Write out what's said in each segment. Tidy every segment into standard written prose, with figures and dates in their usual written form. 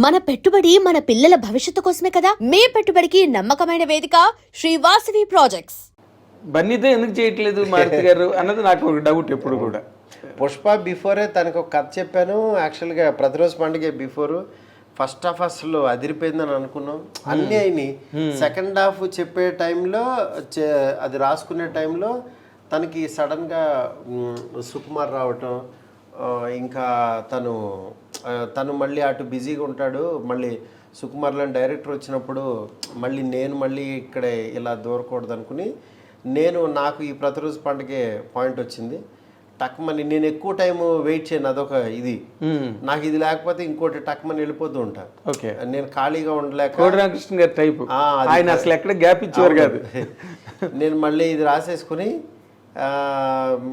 మన పెట్టుబడి మన పిల్లల భవిష్యత్తు కోసమే కదా. మీ పెట్టుబడికి నమ్మకమైన వేదిక శ్రీవాసవి ప్రాజెక్ట్స్. బన్నీతో ఎందుకు చేయట్లేదు మారుతి గారు అన్నది నాకు ఒక డౌట్ ఎప్పుడు కూడా. పుష్ప బిఫోరే తనకు ఒక కథ చెప్పాను. యాక్చువల్గా ప్రతిరోజు పండుగ బిఫోర్ ఫస్ట్ హాఫ్ అసలు అదిరిపోయిందని అనుకున్నాం. అన్నీ అయినాయి. సెకండ్ హాఫ్ చెప్పే టైంలో అది రాసుకునే టైంలో తనకి సడన్గా సుకుమార్ రావటం, ఇంకా తను మళ్ళీ అటు బిజీగా ఉంటాడు. మళ్ళీ సుకుమార్లోని డైరెక్టర్ వచ్చినప్పుడు మళ్ళీ ఇక్కడ ఇలా దూరకూడదు అనుకుని నాకు ఈ ప్రతిరోజు పండుగే పాయింట్ వచ్చింది. టక్మని నేను ఎక్కువ టైం వెయిట్ చేయను, అదొక ఇది. నాకు ఇది లేకపోతే ఇంకోటి టక్మని వెళ్ళిపోతూ ఉంటా. నేను ఖాళీగా ఉండలేక కోటరామకృష్ణ గారి టైప్ ఆయన అసలు ఎక్కడ గ్యాప్ ఇచ్చేవారు కాదు. నేను మళ్ళీ ఇది రాసేసుకుని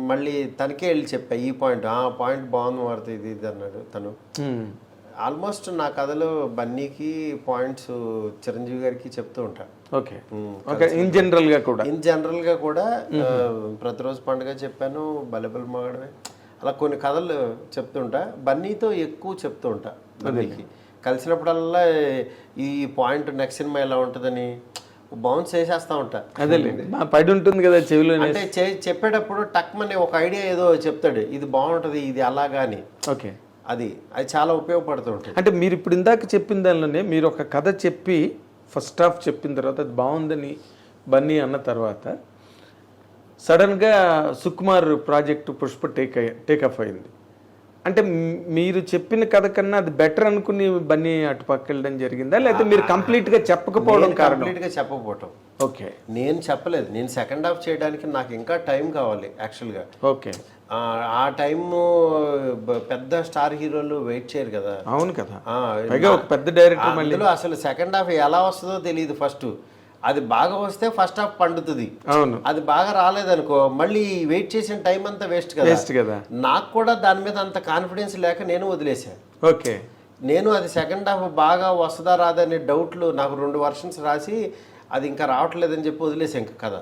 మళ్ళీ తనకే వెళ్ళి చెప్పా ఈ పాయింట్ బాగుంది మారుతుంది ఇది అన్నాడు తను. ఆల్మోస్ట్ నా కథలో బన్నీకి పాయింట్స్ చిరంజీవి గారికి చెప్తూ ఉంటా. ఇన్ జనరల్ గా కూడా ప్రతిరోజు పండుగ చెప్పాను, బలెబల్ మగడమే, అలా కొన్ని కథలు చెప్తుంటా. బన్నీతో ఎక్కువ చెప్తూ ఉంటా. బన్నీకి కలిసినప్పుడల్లా ఈ పాయింట్ నెక్స్ట్ సినిమా ఎలా ఉంటుందని బౌన్స్ చేసేస్తా ఉంటా. అదే పడి ఉంటుంది కదా చెవిలో. అంటే చెప్పేటప్పుడు టక్మని ఒక ఐడియా ఏదో చెప్తాడు, ఇది బాగుంటది ఇది అలాగా అని. అది చాలా ఉపయోగపడుతూ ఉంటుంది. అంటే మీరు ఇప్పుడు ఇందాక చెప్పిన దానిలోనే మీరు ఒక కథ చెప్పి ఫస్ట్ హాఫ్ చెప్పిన తర్వాత అది బాగుందని బన్నీ అన్న తర్వాత సడన్గా Sukumar project Pushpa take off అయింది. అంటే మీరు చెప్పిన కథ కన్నా అది బెటర్ అనుకుని బన్నీ అటు పక్క వెళ్ళడం జరిగిందా, లేకపోతే మీరు కంప్లీట్గా చెప్పకపోవడం కారణం? కంప్లీట్గా చెప్పకపోవటం. నేను చెప్పలేదు. నేను సెకండ్ హాఫ్ చేయడానికి నాకు ఇంకా టైం కావాలి యాక్చువల్గా. ఆ టైం పెద్ద స్టార్ హీరోలు వెయిట్ చేయరు కదా. అవును కదా, ఒక పెద్ద డైరెక్టర్. మళ్ళీ అసలు సెకండ్ హాఫ్ ఎలా వస్తుందో తెలియదు. ఫస్ట్ అది బాగా వస్తే ఫస్ట్ హాఫ్ పండుతుంది. అది బాగా రాలేదనుకో మళ్ళీ వెయిట్ చేసిన టైం అంతా వేస్ట్ కదా. నాకు కూడా దాని మీద అంత కాన్ఫిడెన్స్ లేక నేను వదిలేసాను. నేను అది సెకండ్ హాఫ్ బాగా వస్తుందా రాదా అనే డౌట్లు నాకు 2 వర్షన్స్ రాసి అది ఇంకా రావట్లేదని చెప్పి వదిలేసాను. ఇంకా కథ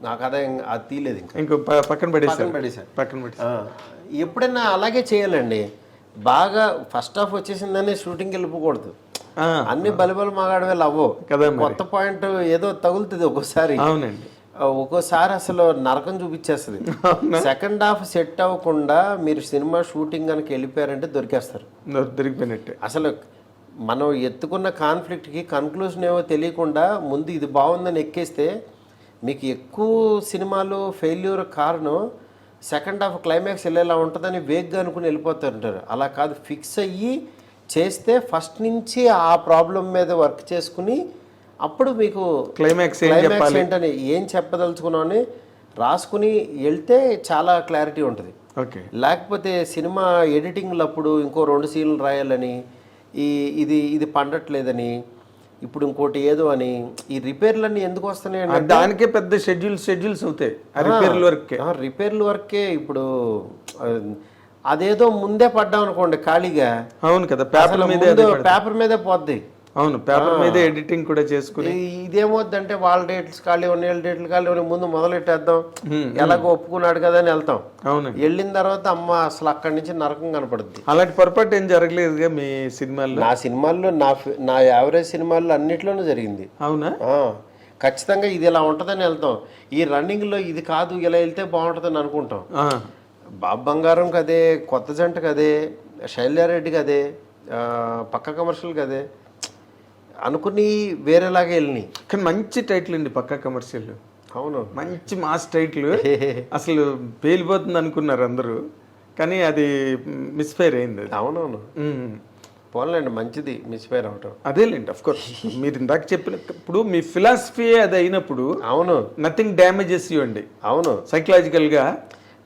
నా కథ అది తీయలేదు. ఇంకా పక్కన పడేసాను. ఎప్పుడైనా అలాగే చేయాలండి. బాగా ఫస్ట్ హాఫ్ వచ్చేసిందని షూటింగ్కి వెళ్ళిపోకూడదు. అన్ని బలిబలు మగాడవే అవ్వవు కదా. కొత్త పాయింట్ ఏదో తగులుతుంది ఒక్కోసారి. ఒక్కోసారి అసలు నరకం చూపించేస్తుంది. సెకండ్ హాఫ్ సెట్ అవ్వకుండా మీరు సినిమా షూటింగ్ కనుక వెళ్ళిపోయారంటే దొరికిపోయినట్టే. అసలు మనం ఎత్తుకున్న కాన్ఫ్లిక్ట్కి కన్క్లూజన్ ఏమో తెలియకుండా ముందు ఇది బాగుందని ఎక్కేస్తే మీకు ఎక్కువ సినిమాలు ఫెయిల్యూర్ కారణం సెకండ్ హాఫ్ క్లైమాక్స్ వెళ్ళేలా ఉంటుందని వేగ్గా అనుకుని వెళ్ళిపోతుంటారు. అలా కాదు, ఫిక్స్ అయ్యి చేస్తే ఫస్ట్ నుంచి ఆ ప్రాబ్లం మీద వర్క్ చేసుకుని అప్పుడు మీకు క్లైమాక్స్ ఏంటని ఏం చెప్పదలుచుకున్నామని రాసుకుని వెళ్తే చాలా క్లారిటీ ఉంటుంది. లేకపోతే సినిమా ఎడిటింగ్లు అప్పుడు ఇంకో 2 సీన్లు రాయాలని, ఇది పండట్లేదని, ఇప్పుడు ఇంకోటి ఏదో అని, ఈ రిపేర్లన్నీ ఎందుకు వస్తున్నాయి? దానికే పెద్ద షెడ్యూల్స్ అవుతాయి. రిపేర్ల వర్కే ఇప్పుడు అదేదో ముందే పడ్డాం అనుకోండి ఖాళీగా. అవును కదా, పేపర్ మీదే పోద్ది. అవును, పేపర్ మీద ఎడిటింగ్ కూడా చేసుకుని ఇదేమవుద్దంటే వాళ్ళ డేట్స్ ఖాళీ ఉన్నాయి, వీళ్ళ డేట్లు ఖాళీ ఉన్నాయి, ముందు మొదలెట్టేద్దాం, ఎలాగో ఒప్పుకున్నాడు కదా అని వెళ్తాం. వెళ్ళిన తర్వాత అమ్మ అసలు అక్కడి నుంచి నరకం కనపడుద్ది. అలాంటి పొరపాటు ఏం జరగలేదుగా మీ సినిమాల్లో? నా సినిమాల్లో నా యావరేజ్ సినిమాల్లో అన్నిట్లోనూ జరిగింది. అవునా? ఖచ్చితంగా ఇది ఇలా ఉంటుందని వెళ్తాం. ఈ రన్నింగ్ లో ఇది కాదు ఇలా వెళ్తే బాగుంటుందని అనుకుంటాం. బాబు బంగారంకి అదే, కొత్త జంటకి అదే, శైల్యారెడ్డికి అదే, పక్క కమర్షియల్కి అదే అనుకుని వేరేలాగా వెళ్ళినాయి. కానీ మంచి టైటిల్ అండి పక్కా కమర్షియల్. అవును, మంచి మాస్ టైటిల్. అసలు పేలిపోతుంది అనుకున్నారు అందరూ, కానీ అది మిస్ఫైర్ అయింది. అవునవును, పోన్లేండి, మంచిది మిస్ఫైర్ అవటం. అదేలేండి, అఫ్ కోర్స్. మీరు ఇందాక చెప్పినప్పుడు మీ ఫిలాసఫీ అది అయినప్పుడు అవును నథింగ్ డ్యామేజెస్ యూ అండి. అవును, సైకలాజికల్గా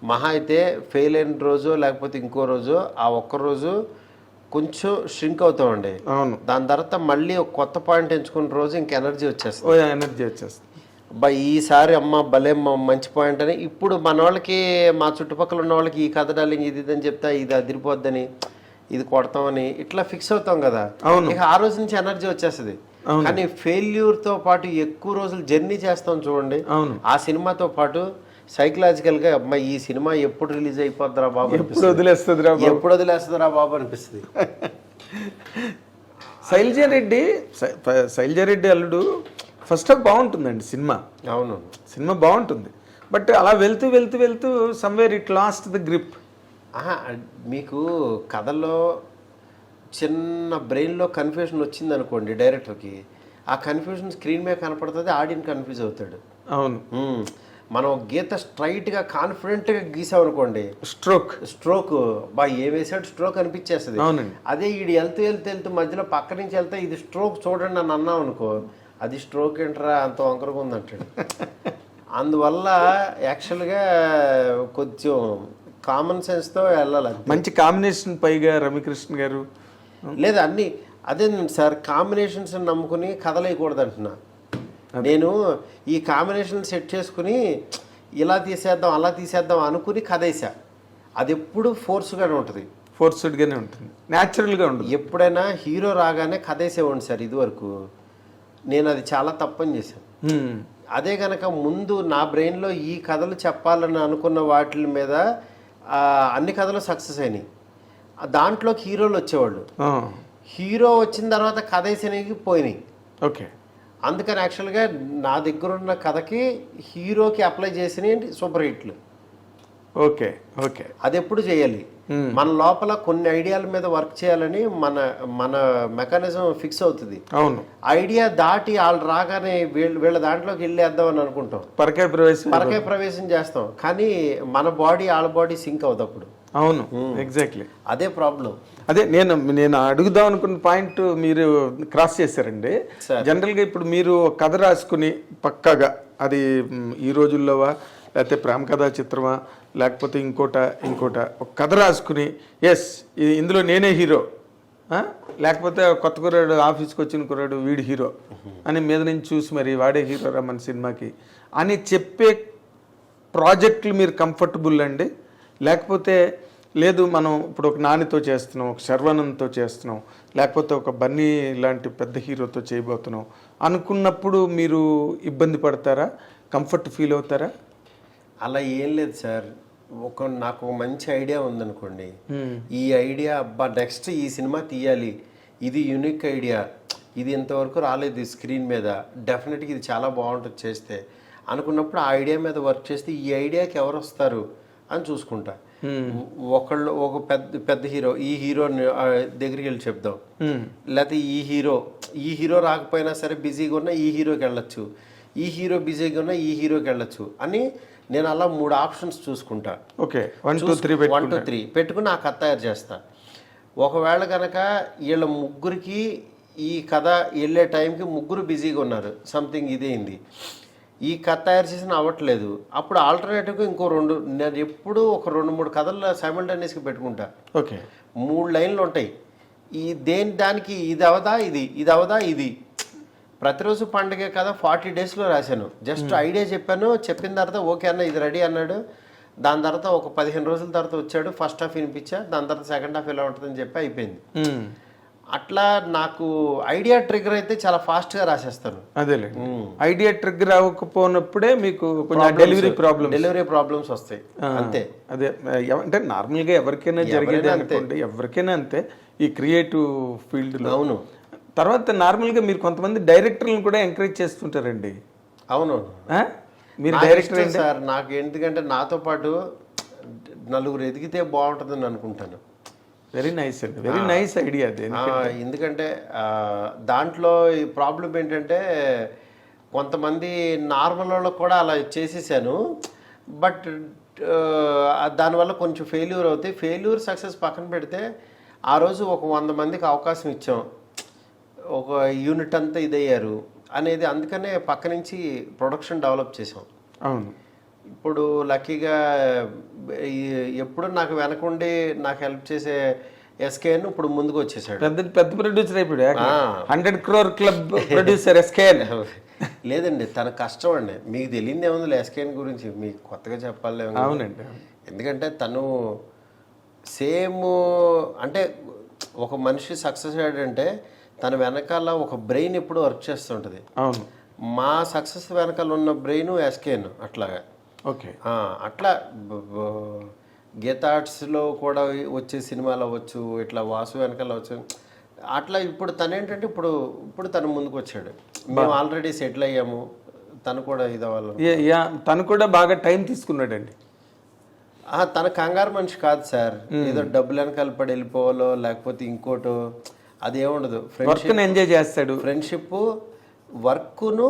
మహా అయితే ఫెయిల్ అయిన రోజు లేకపోతే ఇంకో రోజు ఆ ఒక్కరోజు కొంచెం ష్రింక్ అవుతామండి. అవును, దాని తర్వాత మళ్ళీ ఒక కొత్త పాయింట్ ఎంచుకున్న రోజు ఇంక ఎనర్జీ వచ్చేస్తుంది. ఈసారి అమ్మ భలే మంచి పాయింట్ అని ఇప్పుడు మన వాళ్ళకి, మా చుట్టుపక్కల ఉన్న వాళ్ళకి ఈ కథ డాలింగ్ ఇది అని చెప్తా ఇది అదిరిపోద్దని, ఇది కొడతామని ఇట్లా ఫిక్స్ అవుతాం కదా. ఇక ఆ రోజు నుంచి ఎనర్జీ వచ్చేస్తుంది. కానీ ఫెయిల్యూర్తో పాటు ఎక్కువ రోజులు జర్నీ చేస్తాం చూడండి, ఆ సినిమాతో పాటు సైకలాజికల్ గా అమ్మాయి ఈ సినిమా ఎప్పుడు రిలీజ్ అయిపోద్దిరా బాబు, ఎప్పుడు వదిలేస్తుందిరా బాబు అనిపిస్తుంది. శైలజారెడ్డి అల్లుడు ఫస్ట్ హాఫ్ బాగుంటుందండి సినిమా. అవును, సినిమా బాగుంటుంది, బట్ అలా వెళ్తూ వెళ్తూ వెళ్తూ somewhere it last the grip. మీకు కథలో చిన్న బ్రెయిన్లో కన్ఫ్యూజన్ వచ్చింది అనుకోండి డైరెక్టర్కి, ఆ కన్ఫ్యూజన్ స్క్రీన్ మీద కనపడుతుంది, ఆడియన్స్ కన్ఫ్యూజ్ అవుతాడు. అవును, మనం గీత స్ట్రైట్గా కాన్ఫిడెంట్గా గీసామనుకోండి, స్ట్రోక్ బా ఏ వేసాడు స్ట్రోక్ అనిపించేస్తుంది. అవునండి. అదే ఈడు వెళ్తూ వెళ్తూ వెళ్తూ మధ్యలో పక్క నుంచి వెళ్తే ఇది స్ట్రోక్ చూడండి అని అన్నాం అనుకో, అది స్ట్రోక్ ఏంట్రా అంత వంకరగా ఉందంటాడు. అందువల్ల యాక్చువల్గా కొంచెం కామన్ సెన్స్తో వెళ్ళాలి. మంచి కాంబినేషన్, పైగా రమ్యకృష్ణ గారు లేదా అన్ని అదే సార్, కాంబినేషన్స్ నమ్ముకుని కథలేయకూడదు అంటున్నా నేను. ఈ కాంబినేషన్ సెట్ చేసుకుని ఇలా తీసేద్దాం అలా తీసేద్దాం అనుకుని కథ వేసా, అది ఎప్పుడు ఫోర్స్గానే ఉంటుంది, ఫోర్స్డ్గానే ఉంటుంది, న్యాచురల్గా ఉంటుంది. ఎప్పుడైనా హీరో రాగానే కథ వేసేవాడిని సార్ ఇదివరకు, నేను అది చాలా తప్పని చేశాను. అదే కనుక ముందు నా బ్రెయిన్లో ఈ కథలు చెప్పాలని అనుకున్న వాటి మీద అన్ని కథలు సక్సెస్ అయినాయి. దాంట్లోకి హీరోలు వచ్చేవాళ్ళు, హీరో వచ్చిన తర్వాత కథ వేసేకి పోయినాయి. ఓకే, అందుకని యాక్చువల్గా నా దగ్గర ఉన్న కథకి హీరోకి అప్లై చేసినవి సూపర్ హిట్లు. ఓకే ఓకే, అది ఎప్పుడు చేయాలి, మన లోపల కొన్ని ఐడియాల మీద వర్క్ చేయాలని మన మెకానిజం ఫిక్స్ అవుతుంది. అవును, ఐడియా దాటి వాళ్ళు రాగానే వీళ్ళ దాంట్లోకి వెళ్ళేద్దాం అని అనుకుంటాం, పరకాయ ప్రవేశం చేస్తాం, కానీ మన బాడీ వాళ్ళ బాడీ సింక్ అవుతుంది అప్పుడు. అవును, ఎగ్జాక్ట్లీ అదే ప్రాబ్లం. అదే నేను అడుగుదాం అనుకున్న పాయింట్ మీరు క్రాస్ చేశారండి. జనరల్గా ఇప్పుడు మీరు కథ రాసుకుని పక్కాగా, అది ఈ రోజుల్లోవా లేకపోతే ప్రేమ కథా చిత్రమా లేకపోతే ఇంకోట ఒక కథ రాసుకుని ఎస్ ఇందులో నేనే హీరో, లేకపోతే కొత్త కుర్రాడు ఆఫీస్కి వచ్చిన కుర్రాడు వీడి హీరో అని మీద నుంచి చూసి మరి వాడే హీరోరా మన సినిమాకి అని చెప్పే ప్రాజెక్టులు మీరు కంఫర్టబుల్ అండి? లేకపోతే లేదు మనం ఇప్పుడు ఒక నానితో చేస్తున్నాం, ఒక శర్వానంద్తో చేస్తున్నాం, లేకపోతే ఒక బన్నీ లాంటి పెద్ద హీరోతో చేయబోతున్నాం అనుకున్నప్పుడు మీరు ఇబ్బంది పడతారా, కంఫర్ట్ ఫీల్ అవుతారా? అలా ఏం లేదు సార్, నాకు మంచి ఐడియా ఉందనుకోండి, ఈ ఐడియా అబ్బా నెక్స్ట్ ఈ సినిమా తీయాలి, ఇది యూనిక్ ఐడియా, ఇది ఇంతవరకు రాలేదు స్క్రీన్ మీద, డెఫినెట్గా ఇది చాలా బాగుంటుంది చేస్తే అనుకున్నప్పుడు ఆ ఐడియా మీద వర్క్ చేస్తే ఈ ఐడియాకి ఎవరు వస్తారు అని చూసుకుంటా. ఒక పెద్ద హీరో, ఈ హీరో దగ్గరికి వెళ్ళి చెప్దాం, లేకపోతే ఈ హీరో రాకపోయినా సరే బిజీగా ఉన్నా ఈ హీరోకి వెళ్ళొచ్చు, ఈ హీరో బిజీగా ఉన్నా ఈ హీరోకి వెళ్ళొచ్చు అని నేను అలా 3 ఆప్షన్స్ చూసుకుంటా. ఓకే, 1 2 3 పెట్టుకుని ఆ కథ తయారు చేస్తా. ఒకవేళ కనుక వీళ్ళ ముగ్గురికి ఈ కథ వెళ్ళే టైంకి ముగ్గురు బిజీగా ఉన్నారు, సంథింగ్ ఇదేంది, ఈ కథ తయారు చేసిన అవ్వట్లేదు, అప్పుడు ఆల్టర్నేటివ్గా ఇంకో 2, నేను ఎప్పుడు ఒక 2-3 కథలు సైమల్టేనియస్గా పెట్టుకుంటా. ఓకే, 3 లైన్లు ఉంటాయి, ఈ దానికి ఇది అవదా ఇది ప్రతిరోజు పండుగ కదా 40 డేస్లో రాశాను. జస్ట్ ఐడియా చెప్పిన తర్వాత ఓకే అన్న ఇది రెడీ అన్నాడు, దాని తర్వాత ఒక 15 రోజుల తర్వాత వచ్చాడు, ఫస్ట్ హాఫ్ వినిపించా, దాని తర్వాత సెకండ్ హాఫ్ ఎలా ఉంటుందని చెప్పి అయిపోయింది. అట్లా నాకు ఐడియా ట్రిగ్గర్ అయితే చాలా ఫాస్ట్గా రాసేస్తాను. అదేలే, ఐడియా ట్రిగ్గర్ అవ్వకపోయినప్పుడే మీకు డెలివరీ ప్రాబ్లమ్స్ వస్తాయి అంతే. అదే అంటే నార్మల్గా ఎవరికైనా జరిగేది అనుకోండి, ఎవరికైనా అంతే ఈ క్రియేటివ్ ఫీల్డ్లో. అవును, తర్వాత నార్మల్గా మీరు కొంతమంది డైరెక్టర్లను కూడా ఎంకరేజ్ చేస్తుంటారండి. అవును, మీరు డైరెక్టర్ సార్, నాకు ఎందుకంటే నాతో పాటు నలుగురు ఎదిగితే బాగుంటుందని అనుకుంటాను. వెరీ నైస్ అండి, వెరీ నైస్ ఐడియా అది. ఎందుకంటే దాంట్లో ఈ ప్రాబ్లం ఏంటంటే కొంతమంది నార్మల్ వాళ్ళకు కూడా అలా చేసేసాను, బట్ దానివల్ల కొంచెం ఫెయిల్యూర్ అవుతాయి. ఫెయిల్యూర్ సక్సెస్ పక్కన పెడితే ఆ రోజు ఒక 100 మందికి అవకాశం ఇచ్చాం, ఒక యూనిట్ అంతా ఇదయ్యారు అనేది, అందుకనే పక్క నుంచి ప్రొడక్షన్ డెవలప్ చేసాం. అవును, ఇప్పుడు లక్కీగా ఎప్పుడు నాకు వెనకుండి నాకు హెల్ప్ చేసే ఎస్కేఎన్ ఇప్పుడు ముందుకు వచ్చేసాడు, పెద్ద ప్రొడ్యూసర్ అయిపోయాడు. 100 crore క్లబ్ ప్రొడ్యూసర్ ఎస్కేఎన్. లేదండి, తన కష్టం అండి, మీకు తెలియదు ఏముంది ఎస్కేఎన్ గురించి, మీకు కొత్తగా చెప్పాలి. అవునండి, ఎందుకంటే తను సేమ్, అంటే ఒక మనిషి సక్సెస్ అయ్యాడంటే తన వెనకాల ఒక బ్రెయిన్ ఎప్పుడు వర్క్ చేస్తుంటుంది. అవును, మా సక్సెస్ వెనకాల ఉన్న బ్రెయిన్ ఎస్కేఎన్ అట్లాగా. ఓకే, అట్లా గీతా ఆర్ట్స్లో కూడా వచ్చే సినిమాలు అవ్వచ్చు, ఇట్లా వాసు వెనకాల అవ్వచ్చు, అట్లా ఇప్పుడు తను ఏంటంటే ఇప్పుడు తను ముందుకు వచ్చాడు. మేము ఆల్రెడీ సెటిల్ అయ్యాము, తను కూడా ఇది అవ్వాలి. తను కూడా బాగా టైం తీసుకున్నాడండి. తన కంగారు మనిషి కాదు సార్, ఏదో డబ్బులు వెనకాల పడి వెళ్ళిపోవాలో లేకపోతే ఇంకోటో అదేముండదు. ఫ్రెండ్షిప్ ఎంజాయ్ చేస్తాడు. ఫ్రెండ్షిప్ వర్క్ను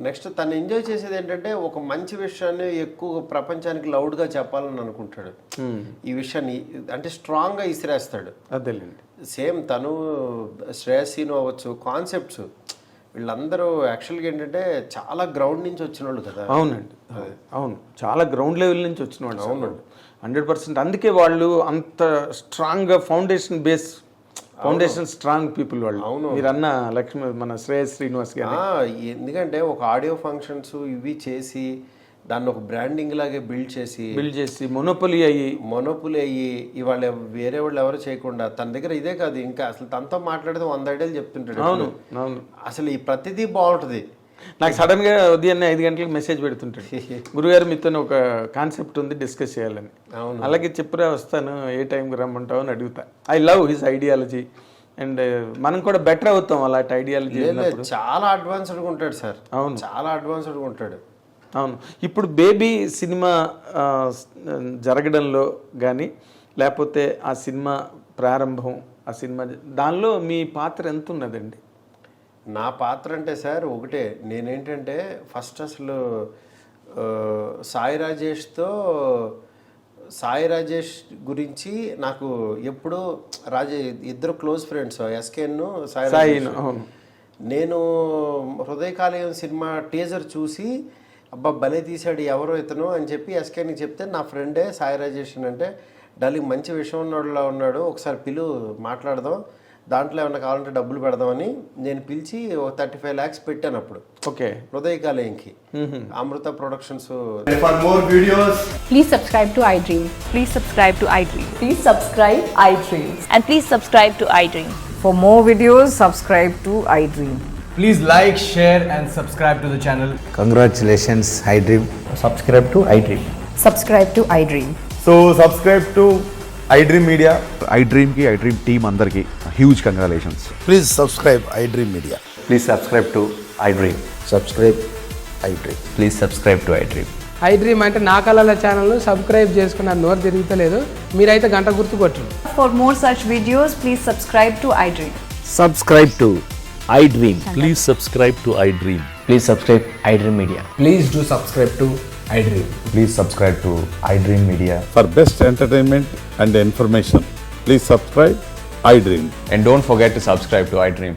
నెక్స్ట్ తను ఎంజాయ్ చేసేది ఏంటంటే ఒక మంచి విషయాన్ని ఎక్కువ ప్రపంచానికి లౌడ్గా చెప్పాలని అనుకుంటాడు. ఈ విషయాన్ని అంటే స్ట్రాంగ్గా ఇసిరేస్తాడు. అదేలేండి. సేమ్ తను శ్రేయస్సీను అవ్వచ్చు, కాన్సెప్ట్స్ వీళ్ళందరూ యాక్చువల్గా ఏంటంటే చాలా గ్రౌండ్ నుంచి వచ్చిన వాళ్ళు కదా. అవునండి, అవును, చాలా గ్రౌండ్ లెవెల్ నుంచి వచ్చిన వాళ్ళు. అవునండి, 100%. అందుకే వాళ్ళు అంత స్ట్రాంగ్గా ఫౌండేషన్ స్ట్రాంగ్ పీపుల్ వాళ్ళు. అవును, మీరు అన్న లక్ష్మి మన శ్రేయస్ శ్రీనివాస్ గారు. ఎందుకంటే ఒక ఆడియో ఫంక్షన్స్ ఇవి చేసి దాన్ని ఒక బ్రాండింగ్ లాగే బిల్డ్ చేసి మొనోపొలి అయ్యి ఇవాళ వేరే వాళ్ళు ఎవరు చేయకుండా తన దగ్గర ఇదే కాదు, ఇంకా అసలు తనతో మాట్లాడితే 100 ఐడియాలు చెప్తుంటాడు. అవును, అసలు ఈ ప్రతిదీ బాగుంటుంది. నాకు సడన్ గా ఉదయాన్నే 5 గంటలకు మెసేజ్ పెడుతుంటాడు, గురుగారు మీతో ఒక కాన్సెప్ట్ ఉంది డిస్కస్ చేయాలని. అలాగే చెప్పురా వస్తాను, ఏ టైంకి రమ్మంటావు అని అడుగుతా. I love his ideology and మనం కూడా బెటర్ అవుతాం అలాంటి ఐడియాలజీ. చాలా అడ్వాన్స్డ్గా ఉంటాడు సార్. అవును, చాలా అడ్వాన్స్డ్గా ఉంటాడు. అవును. ఇప్పుడు బేబీ సినిమా జరగడంలో కానీ లేకపోతే ఆ సినిమా ప్రారంభం, ఆ సినిమా దానిలో మీ పాత్ర ఎంత ఉన్నదండి? నా పాత్ర అంటే సార్ ఒకటే, నేనేంటంటే ఫస్ట్ అసలు సాయి రాజేష్ గురించి నాకు ఎప్పుడు ఇద్దరు క్లోజ్ ఫ్రెండ్స్, ఎస్కేను సాయి. నేను హృదయకాలయం సినిమా టీజర్ చూసి అబ్బా భలే తీశాడు ఎవరో ఇతను అని చెప్పి ఎస్కేని చెప్తే నా ఫ్రెండే సాయి రాజేష్ అంటే డార్లింగ్ మంచి విషయం ఉన్నోడులా ఉన్నాడు, ఒకసారి మాట్లాడదాం, దాంట్లో ఏమన్నా కావాలంటే డబ్బులు పెడదామని నేను పిలిచి ఒక 35 lakhs పెట్టాను అప్పుడు. ఓకే, హృదయకాలయంకి Amrutha productions. For more videos, please subscribe to iDream. Please subscribe to iDream. Please subscribe iDream. And please subscribe to iDream. For more videos, subscribe to iDream. please like, share and subscribe to the channel. Congratulations, iDream. Subscribe to iDream. Subscribe to iDream. So subscribe to iDream Media. iDream team andarki huge congratulations. Please subscribe iDream Media. Please subscribe to iDream. Subscribe iDream. Please subscribe to iDream. iDream అంటే నా కళల ఛానల్ను subscribe చేసుకున్న నోరు తిరుగుతలేదు, మీరైతే గంట గుర్తు కొట్టండి. For more such videos, please subscribe to iDream. Subscribe to iDream. Please subscribe to iDream. Please subscribe iDream Media. Please do subscribe to iDream. Please subscribe to iDream Media. For best entertainment and information, please subscribe iDream. And don't forget to subscribe to iDream.